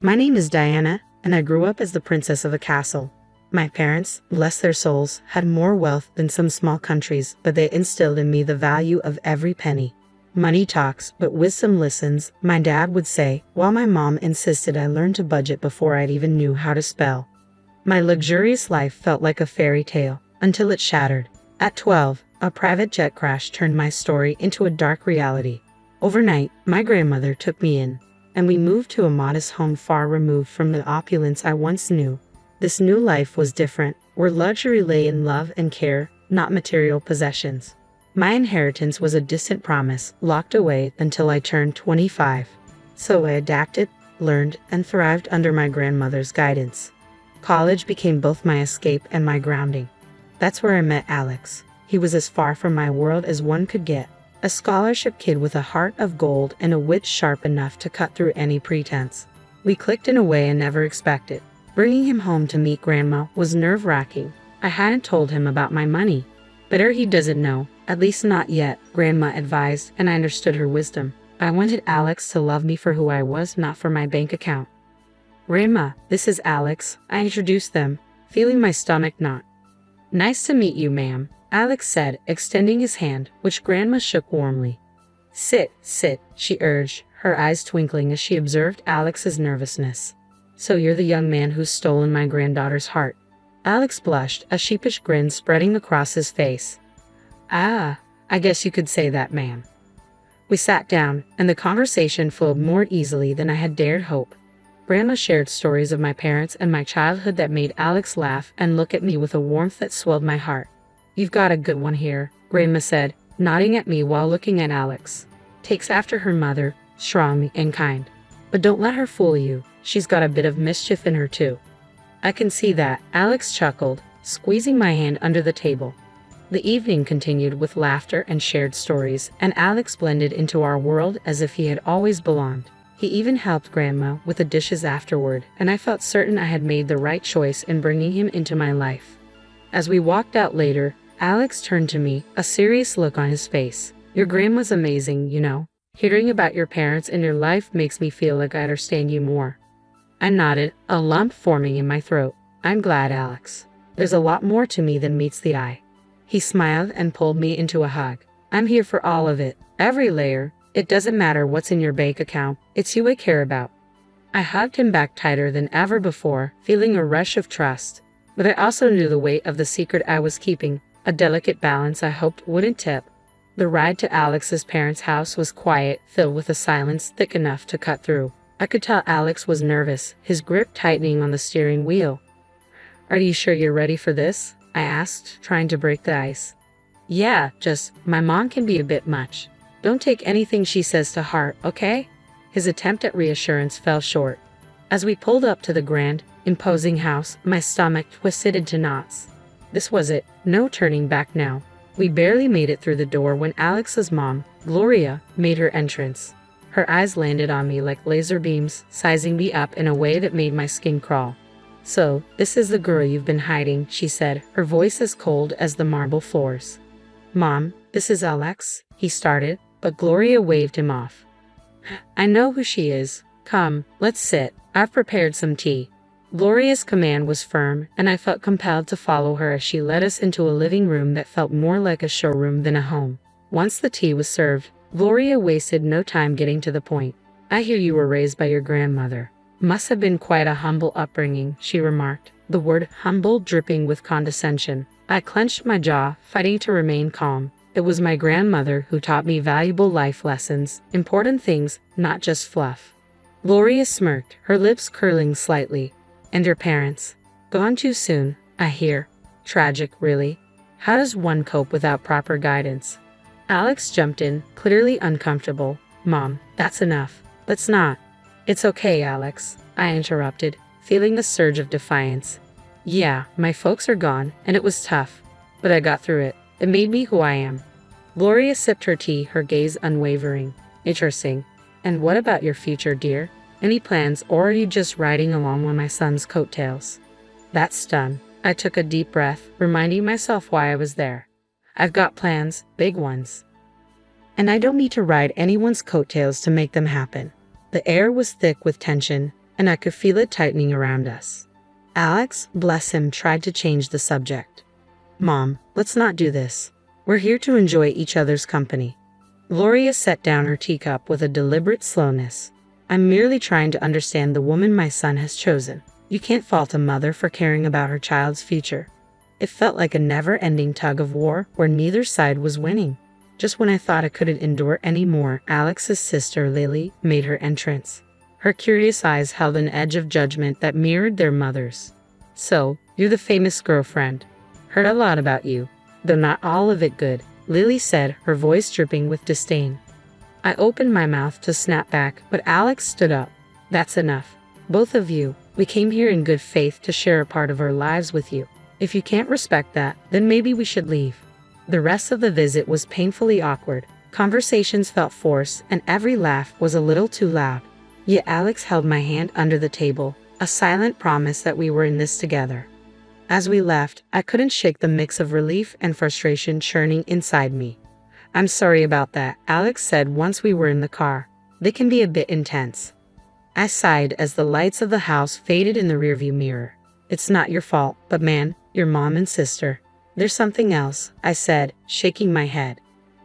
My name is Diana, and I grew up as the princess of a castle. My parents, bless their souls, had more wealth than some small countries, but they instilled in me the value of every penny. Money talks, but wisdom listens, my dad would say, while my mom insisted I learn to budget before I even knew how to spell. My luxurious life felt like a fairy tale, until it shattered. At 12, a private jet crash turned my story into a dark reality. Overnight, my grandmother took me in, and we moved to a modest home far removed from the opulence I once knew. This new life was different, where luxury lay in love and care, not material possessions. My inheritance was a distant promise, locked away until I turned 25. So I adapted, learned, and thrived under my grandmother's guidance. College became both my escape and my grounding. That's where I met Alex. He was as far from my world as one could get. A scholarship kid with a heart of gold and a wit sharp enough to cut through any pretense. We clicked in a way I never expected. Bringing him home to meet Grandma was nerve-wracking. I hadn't told him about my money. Better he doesn't know, at least not yet, Grandma advised, and I understood her wisdom. I wanted Alex to love me for who I was, not for my bank account. Grandma, this is Alex, I introduced them, feeling my stomach knot. Nice to meet you, ma'am, Alex said, extending his hand, which Grandma shook warmly. Sit, she urged, her eyes twinkling as she observed Alex's nervousness. So you're the young man who's stolen my granddaughter's heart. Alex blushed, a sheepish grin spreading across his face. Ah, I guess you could say that, ma'am. We sat down, and the conversation flowed more easily than I had dared hope. Grandma shared stories of my parents and my childhood that made Alex laugh and look at me with a warmth that swelled my heart. You've got a good one here, Grandma said, nodding at me while looking at Alex. Takes after her mother, strong and kind. But don't let her fool you. She's got a bit of mischief in her too. I can see that, Alex chuckled, squeezing my hand under the table. The evening continued with laughter and shared stories, and Alex blended into our world as if he had always belonged. He even helped Grandma with the dishes afterward, and I felt certain I had made the right choice in bringing him into my life. As we walked out later, Alex turned to me, a serious look on his face. Your grandma's amazing, you know. Hearing about your parents and your life makes me feel like I understand you more. I nodded, a lump forming in my throat. I'm glad, Alex. There's a lot more to me than meets the eye. He smiled and pulled me into a hug. I'm here for all of it, every layer. It doesn't matter what's in your bank account, it's you I care about. I hugged him back tighter than ever before, feeling a rush of trust. But I also knew the weight of the secret I was keeping, a delicate balance I hoped wouldn't tip. The ride to Alex's parents' house was quiet, filled with a silence thick enough to cut through. I could tell Alex was nervous, his grip tightening on the steering wheel. Are you sure you're ready for this? I asked, trying to break the ice. Yeah, just, my mom can be a bit much. Don't take anything she says to heart, okay? His attempt at reassurance fell short. As we pulled up to the grand, imposing house, my stomach twisted into knots. This was it, no turning back now. We barely made it through the door when Alex's mom, Gloria, made her entrance. Her eyes landed on me like laser beams, sizing me up in a way that made my skin crawl. So, this is the girl you've been hiding, she said, her voice as cold as the marble floors. Mom, this is Alex, he started, but Gloria waved him off. I know who she is. Come, let's sit. I've prepared some tea. Gloria's command was firm, and I felt compelled to follow her as she led us into a living room that felt more like a showroom than a home. Once the tea was served, Gloria wasted no time getting to the point. I hear you were raised by your grandmother. Must have been quite a humble upbringing, she remarked, the word humble dripping with condescension. I clenched my jaw, fighting to remain calm. It was my grandmother who taught me valuable life lessons, important things, not just fluff. Gloria smirked, her lips curling slightly. And your parents? Gone too soon, I hear. Tragic, really. How does one cope without proper guidance? Alex jumped in, clearly uncomfortable. Mom, that's enough. Let's not. It's okay, Alex, I interrupted, feeling a surge of defiance. Yeah, my folks are gone, and it was tough. But I got through it. It made me who I am. Gloria sipped her tea, her gaze unwavering. Interesting. And what about your future, dear? Any plans, or are you just riding along on my son's coattails? That's done. I took a deep breath, reminding myself why I was there. I've got plans, big ones. And I don't need to ride anyone's coattails to make them happen. The air was thick with tension, and I could feel it tightening around us. Alex, bless him, tried to change the subject. Mom, let's not do this. We're here to enjoy each other's company. Gloria set down her teacup with a deliberate slowness. I'm merely trying to understand the woman my son has chosen. You can't fault a mother for caring about her child's future. It felt like a never-ending tug of war where neither side was winning. Just when I thought I couldn't endure any more, Alex's sister Lily made her entrance. Her curious eyes held an edge of judgment that mirrored their mother's. So, you're the famous girlfriend. Heard a lot about you, though not all of it good, Lily said, her voice dripping with disdain. I opened my mouth to snap back, but Alex stood up. That's enough. Both of you, we came here in good faith to share a part of our lives with you. If you can't respect that, then maybe we should leave. The rest of the visit was painfully awkward. Conversations felt forced, and every laugh was a little too loud. Yet Alex held my hand under the table, a silent promise that we were in this together. As we left, I couldn't shake the mix of relief and frustration churning inside me. I'm sorry about that, Alex said once we were in the car. They can be a bit intense. I sighed as the lights of the house faded in the rearview mirror. It's not your fault, but man, your mom and sister. There's something else, I said, shaking my head.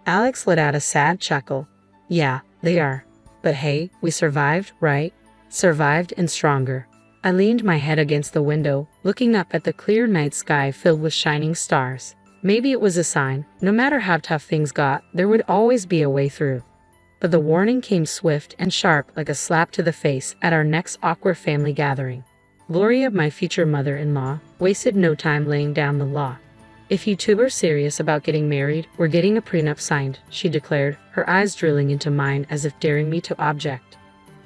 Alex let out a sad chuckle. Yeah, they are. But hey, we survived, right? Survived and stronger. I leaned my head against the window, looking up at the clear night sky filled with shining stars. Maybe it was a sign. No matter how tough things got, there would always be a way through. But the warning came swift and sharp like a slap to the face at our next awkward family gathering. Gloria, my future mother-in-law, wasted no time laying down the law. If you two are serious about getting married, we're getting a prenup signed, she declared, her eyes drilling into mine as if daring me to object.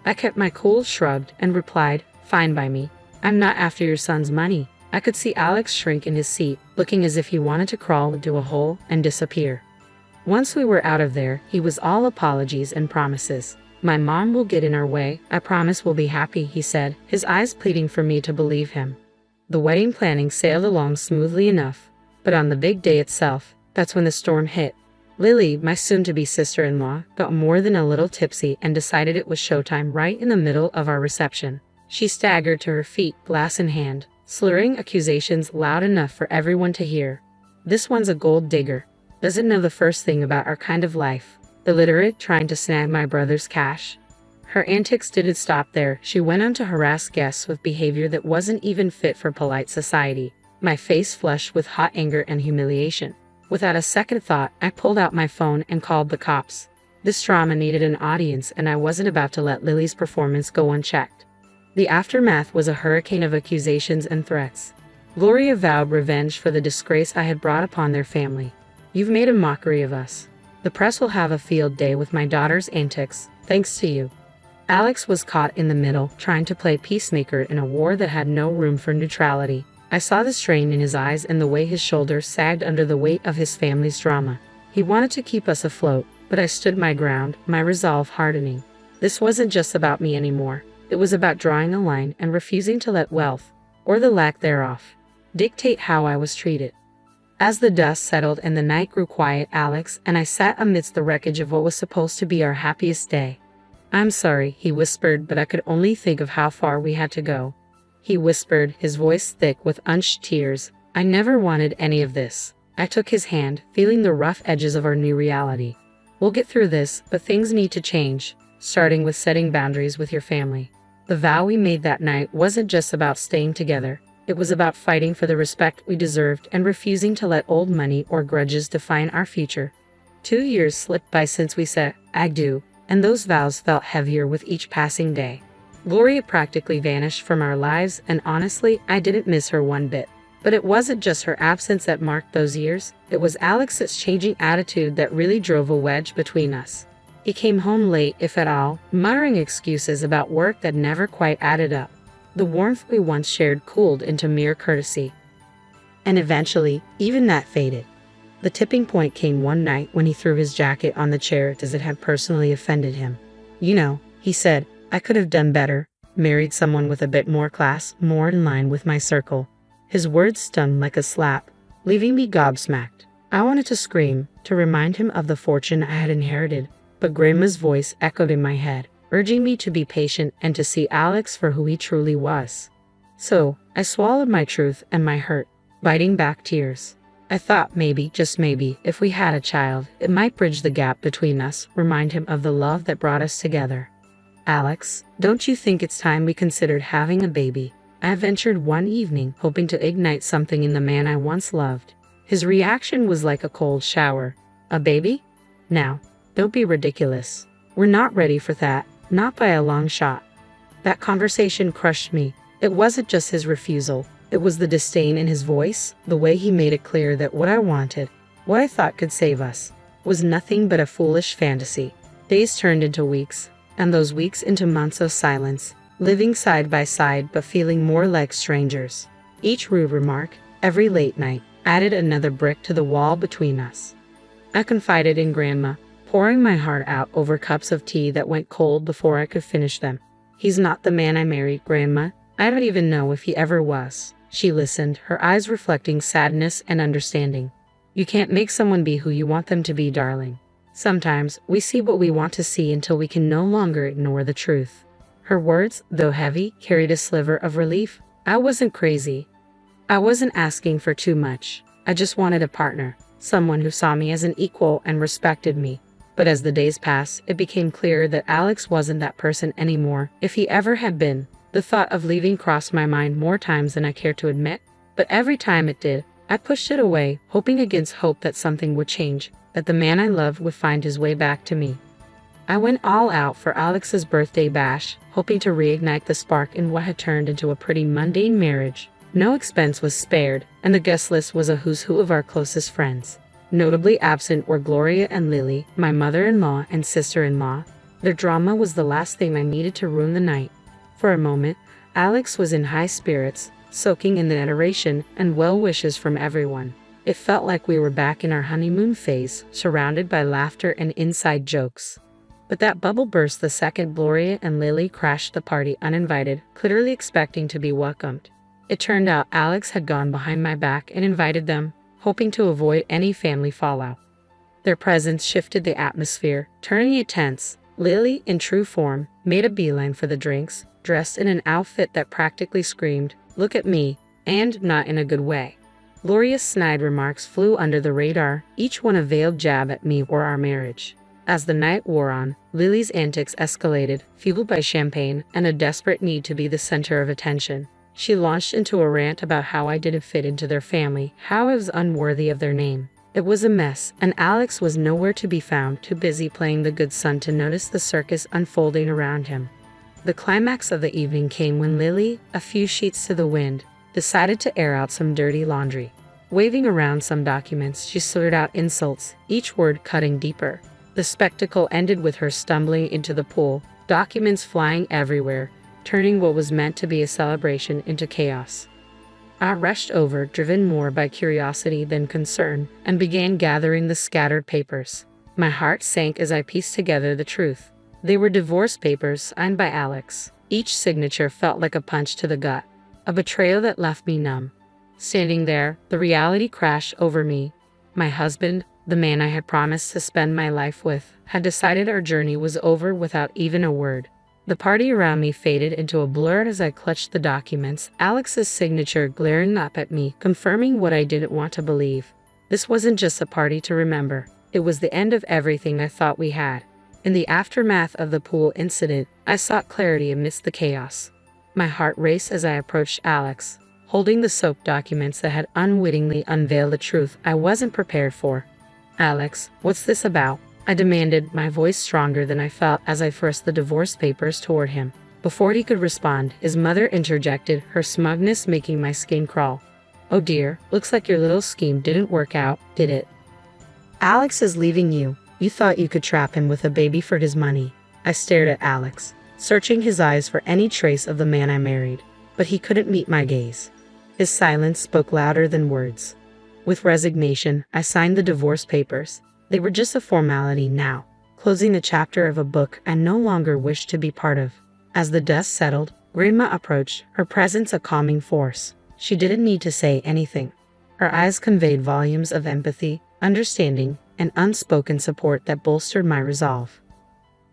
I kept my cool, shrugged, and replied, fine by me. I'm not after your son's money. I could see Alex shrink in his seat, looking as if he wanted to crawl into a hole and disappear. Once we were out of there, he was all apologies and promises. My mom will get in our way. I promise we'll be happy, he said, his eyes pleading for me to believe him. The wedding planning sailed along smoothly enough. But on the big day itself, that's when the storm hit. Lily, my soon-to-be sister-in-law, got more than a little tipsy and decided it was showtime right in the middle of our reception. She staggered to her feet, glass in hand, slurring accusations loud enough for everyone to hear. This one's a gold digger. Doesn't know the first thing about our kind of life. Illiterate, trying to snag my brother's cash. Her antics didn't stop there. She went on to harass guests with behavior that wasn't even fit for polite society. My face flushed with hot anger and humiliation. Without a second thought, I pulled out my phone and called the cops. This drama needed an audience, and I wasn't about to let Lily's performance go unchecked. The aftermath was a hurricane of accusations and threats. Gloria vowed revenge for the disgrace I had brought upon their family. You've made a mockery of us. The press will have a field day with my daughter's antics, thanks to you. Alex was caught in the middle, trying to play peacemaker in a war that had no room for neutrality. I saw the strain in his eyes and the way his shoulders sagged under the weight of his family's drama. He wanted to keep us afloat, but I stood my ground, my resolve hardening. This wasn't just about me anymore. It was about drawing a line and refusing to let wealth, or the lack thereof, dictate how I was treated. As the dust settled and the night grew quiet, Alex and I sat amidst the wreckage of what was supposed to be our happiest day. I'm sorry, he whispered, but I could only think of how far we had to go. He whispered, his voice thick with unshed tears. I never wanted any of this. I took his hand, feeling the rough edges of our new reality. We'll get through this, but things need to change, starting with setting boundaries with your family. The vow we made that night wasn't just about staying together. It was about fighting for the respect we deserved and refusing to let old money or grudges define our future. 2 years slipped by since we said, I do, and those vows felt heavier with each passing day. Gloria practically vanished from our lives, and honestly, I didn't miss her one bit. But it wasn't just her absence that marked those years. It was Alex's changing attitude that really drove a wedge between us. He came home late, if at all, muttering excuses about work that never quite added up. The warmth we once shared cooled into mere courtesy. And eventually, even that faded. The tipping point came one night when he threw his jacket on the chair as it had personally offended him. You know, he said, I could have done better, married someone with a bit more class, more in line with my circle. His words stung like a slap, leaving me gobsmacked. I wanted to scream, to remind him of the fortune I had inherited, but Grandma's voice echoed in my head. urging me to be patient and to see Alex for who he truly was. So, I swallowed my truth and my hurt, biting back tears. I thought maybe, just maybe, if we had a child, it might bridge the gap between us, remind him of the love that brought us together. Alex, don't you think it's time we considered having a baby? I ventured one evening, hoping to ignite something in the man I once loved. His reaction was like a cold shower. A baby? Now, don't be ridiculous. We're not ready for that, not by a long shot. That conversation crushed me. It wasn't just his refusal. It was the disdain in his voice, the way he made it clear that what I wanted, what I thought could save us, was nothing but a foolish fantasy. Days turned into weeks, and those weeks into months of silence, living side by side but feeling more like strangers. Each rude remark, every late night, added another brick to the wall between us. I confided in Grandma, pouring my heart out over cups of tea that went cold before I could finish them. He's not the man I married, Grandma. I don't even know if he ever was. She listened, her eyes reflecting sadness and understanding. You can't make someone be who you want them to be, darling. Sometimes we see what we want to see until we can no longer ignore the truth. Her words, though heavy, carried a sliver of relief. I wasn't crazy. I wasn't asking for too much. I just wanted a partner, someone who saw me as an equal and respected me. But as the days passed, it became clear that Alex wasn't that person anymore, if he ever had been. The thought of leaving crossed my mind more times than I cared to admit, but every time it did, I pushed it away, hoping against hope that something would change, that the man I loved would find his way back to me. I went all out for Alex's birthday bash, hoping to reignite the spark in what had turned into a pretty mundane marriage. No expense was spared, and the guest list was a who's who of our closest friends. Notably absent were Gloria and Lily, my mother-in-law and sister-in-law. Their drama was the last thing I needed to ruin the night. For a moment, Alex was in high spirits, soaking in the adoration and well wishes from everyone. It felt like we were back in our honeymoon phase, surrounded by laughter and inside jokes. But that bubble burst the second Gloria and Lily crashed the party uninvited, clearly expecting to be welcomed. It turned out Alex had gone behind my back and invited them, hoping to avoid any family fallout. Their presence shifted the atmosphere, turning it tense. Lily, in true form, made a beeline for the drinks, dressed in an outfit that practically screamed, "Look at me," and not in a good way. Gloria's snide remarks flew under the radar, each one a veiled jab at me or our marriage. As the night wore on, Lily's antics escalated, fueled by champagne and a desperate need to be the center of attention. She launched into a rant about how I didn't fit into their family, how I was unworthy of their name. It was a mess, and Alex was nowhere to be found, too busy playing the good son to notice the circus unfolding around him. The climax of the evening came when Lily, a few sheets to the wind, decided to air out some dirty laundry. Waving around some documents, she slurred out insults, each word cutting deeper. The spectacle ended with her stumbling into the pool, documents flying everywhere, turning what was meant to be a celebration into chaos. I rushed over, driven more by curiosity than concern, and began gathering the scattered papers. My heart sank as I pieced together the truth. They were divorce papers signed by Alex. Each signature felt like a punch to the gut, a betrayal that left me numb. Standing there, the reality crashed over me. My husband, the man I had promised to spend my life with, had decided our journey was over without even a word. The party around me faded into a blur as I clutched the documents, Alex's signature glaring up at me, confirming what I didn't want to believe. This wasn't just a party to remember. It was the end of everything I thought we had. In the aftermath of the pool incident, I sought clarity amidst the chaos. My heart raced as I approached Alex, holding the soaked documents that had unwittingly unveiled the truth I wasn't prepared for. "Alex, what's this about?" I demanded, my voice stronger than I felt as I thrust the divorce papers toward him. Before he could respond, his mother interjected, her smugness making my skin crawl. "Oh dear, looks like your little scheme didn't work out, did it? Alex is leaving you. You thought you could trap him with a baby for his money." I stared at Alex, searching his eyes for any trace of the man I married, but he couldn't meet my gaze. His silence spoke louder than words. With resignation, I signed the divorce papers. They were just a formality now, closing a chapter of a book I no longer wished to be part of. As the dust settled, Grandma approached, her presence a calming force. She didn't need to say anything. Her eyes conveyed volumes of empathy, understanding, and unspoken support that bolstered my resolve.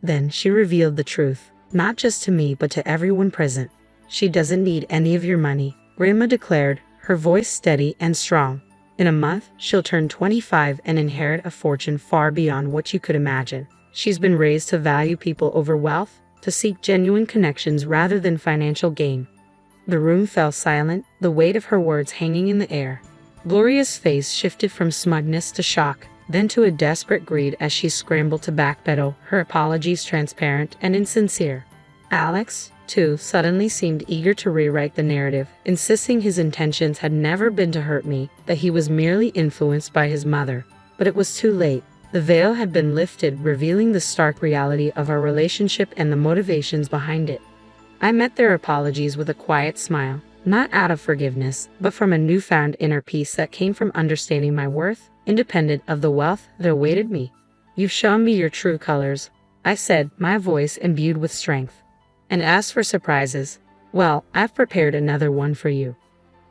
Then she revealed the truth, not just to me but to everyone present. "She doesn't need any of your money," Grandma declared, her voice steady and strong. "In a month, she'll turn 25 and inherit a fortune far beyond what you could imagine. She's been raised to value people over wealth, to seek genuine connections rather than financial gain." The room fell silent, the weight of her words hanging in the air. Gloria's face shifted from smugness to shock, then to a desperate greed as she scrambled to backpedal, her apologies transparent and insincere. Alex, too, suddenly seemed eager to rewrite the narrative, insisting his intentions had never been to hurt me, that he was merely influenced by his mother. But it was too late. The veil had been lifted, revealing the stark reality of our relationship and the motivations behind it. I met their apologies with a quiet smile, not out of forgiveness, but from a newfound inner peace that came from understanding my worth, independent of the wealth that awaited me. "You've shown me your true colors," I said, my voice imbued with strength. "And as for surprises, well, I've prepared another one for you."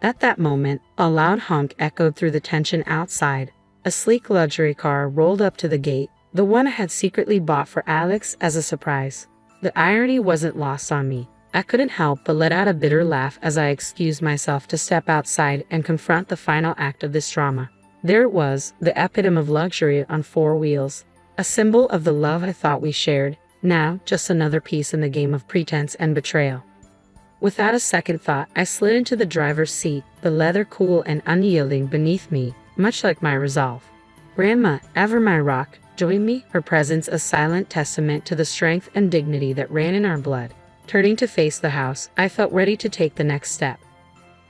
At that moment, a loud honk echoed through the tension outside. A sleek luxury car rolled up to the gate, the one I had secretly bought for Alex as a surprise. The irony wasn't lost on me. I couldn't help but let out a bitter laugh as I excused myself to step outside and confront the final act of this drama. There it was, the epitome of luxury on four wheels, a symbol of the love I thought we shared, now just another piece in the game of pretense and betrayal. Without a second thought, I slid into the driver's seat, the leather cool and unyielding beneath me, much like my resolve. Grandma, ever my rock, joined me, her presence a silent testament to the strength and dignity that ran in our blood. Turning to face the house, I felt ready to take the next step.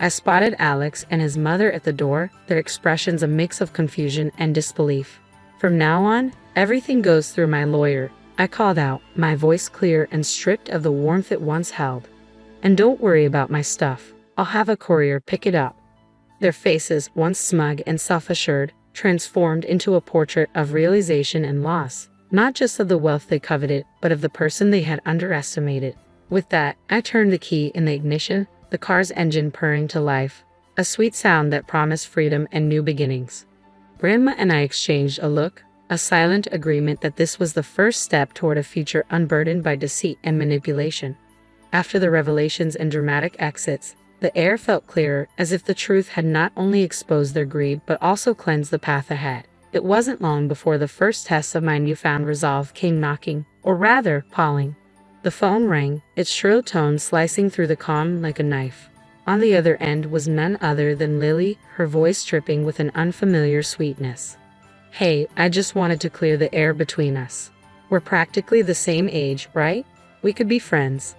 I spotted Alex and his mother at the door, their expressions a mix of confusion and disbelief. "From now on, everything goes through my lawyer," I called out, my voice clear and stripped of the warmth it once held. "And don't worry about my stuff. I'll have a courier pick it up." Their faces, once smug and self-assured, transformed into a portrait of realization and loss, not just of the wealth they coveted, but of the person they had underestimated. With that, I turned the key in the ignition, the car's engine purring to life, a sweet sound that promised freedom and new beginnings. Grandma and I exchanged a look, a silent agreement that this was the first step toward a future unburdened by deceit and manipulation. After the revelations and dramatic exits, the air felt clearer, as if the truth had not only exposed their greed but also cleansed the path ahead. It wasn't long before the first test of my newfound resolve came knocking, or rather, calling. The phone rang, its shrill tones slicing through the calm like a knife. On the other end was none other than Lily, her voice dripping with an unfamiliar sweetness. "Hey, I just wanted to clear the air between us. We're practically the same age, right? We could be friends."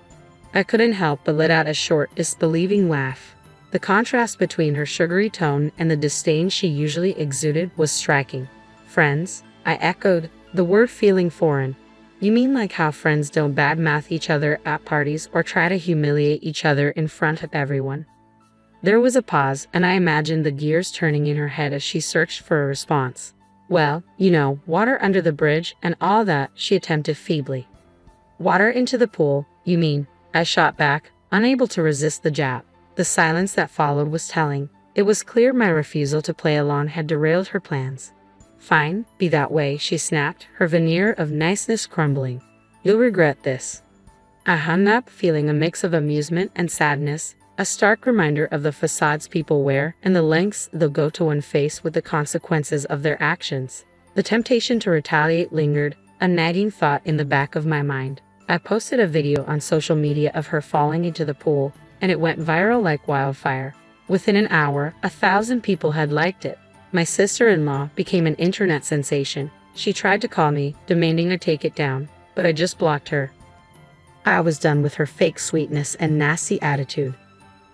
I couldn't help but let out a short, disbelieving laugh. The contrast between her sugary tone and the disdain she usually exuded was striking. "Friends?" I echoed, the word feeling foreign. "You mean like how friends don't badmouth each other at parties or try to humiliate each other in front of everyone?" There was a pause, and I imagined the gears turning in her head as she searched for a response. "Well, you know, water under the bridge and all that," she attempted feebly. "Water into the pool, you mean?" I shot back, unable to resist the jab. The silence that followed was telling. It was clear my refusal to play along had derailed her plans. "Fine, be that way," she snapped, her veneer of niceness crumbling. "You'll regret this." I hung up, feeling a mix of amusement and sadness, a stark reminder of the facades people wear and the lengths they'll go to when faced with the consequences of their actions. The temptation to retaliate lingered, a nagging thought in the back of my mind. I posted a video on social media of her falling into the pool, and it went viral like wildfire. Within an hour, 1,000 people had liked it. My sister-in-law became an internet sensation. She tried to call me, demanding I take it down, but I just blocked her. I was done with her fake sweetness and nasty attitude.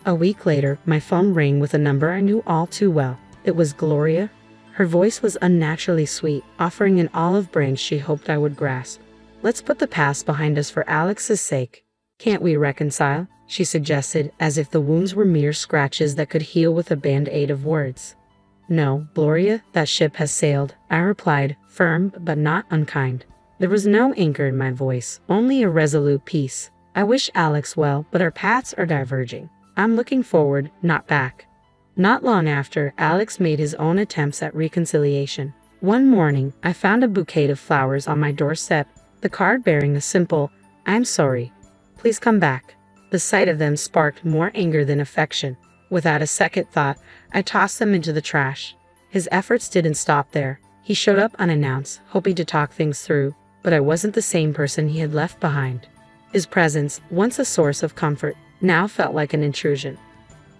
A week later, my phone rang with a number I knew all too well. It was Gloria. Her voice was unnaturally sweet, offering an olive branch she hoped I would grasp. "Let's put the past behind us for Alex's sake. Can't we reconcile?" she suggested, as if the wounds were mere scratches that could heal with a band-aid of words. "No, Gloria, that ship has sailed," I replied, firm but not unkind. There was no anger in my voice, only a resolute peace. "I wish Alex well, but our paths are diverging. I'm looking forward, not back." Not long after, Alex made his own attempts at reconciliation. One morning, I found a bouquet of flowers on my doorstep, the card bearing a simple, "I'm sorry. Please come back." The sight of them sparked more anger than affection. Without a second thought, I tossed them into the trash. His efforts didn't stop there. He showed up unannounced, hoping to talk things through, but I wasn't the same person he had left behind. His presence, once a source of comfort, now felt like an intrusion.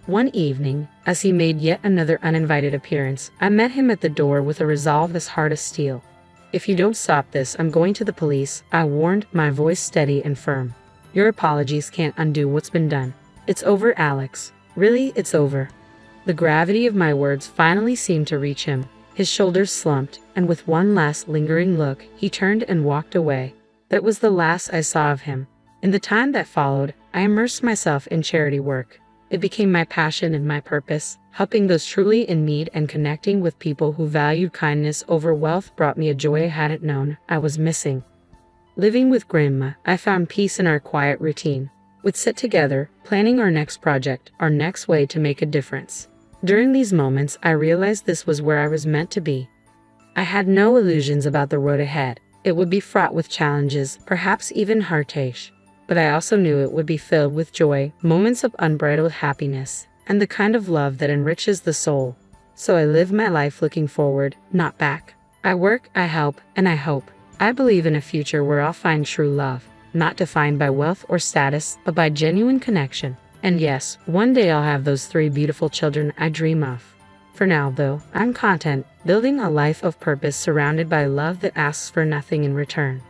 One evening, as he made yet another uninvited appearance, I met him at the door with a resolve as hard as steel. "If you don't stop this, I'm going to the police," I warned, my voice steady and firm. "Your apologies can't undo what's been done. It's over, Alex. Really, it's over." The gravity of my words finally seemed to reach him. His shoulders slumped, and with one last lingering look, he turned and walked away. That was the last I saw of him. In the time that followed, I immersed myself in charity work. It became my passion and my purpose. Helping those truly in need and connecting with people who valued kindness over wealth brought me a joy I hadn't known I was missing. Living with Grandma, I found peace in our quiet routine. We'd sit together, planning our next project, our next way to make a difference. During these moments, I realized this was where I was meant to be. I had no illusions about the road ahead. It would be fraught with challenges, perhaps even heartache. But I also knew it would be filled with joy, moments of unbridled happiness, and the kind of love that enriches the soul. So I live my life looking forward, not back. I work, I help, and I hope. I believe in a future where I'll find true love, not defined by wealth or status, but by genuine connection. And yes, one day I'll have those 3 beautiful children I dream of. For now, though, I'm content, building a life of purpose surrounded by love that asks for nothing in return.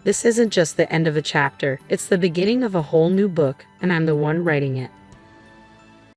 This isn't just the end of a chapter, it's the beginning of a whole new book, and I'm the one writing it.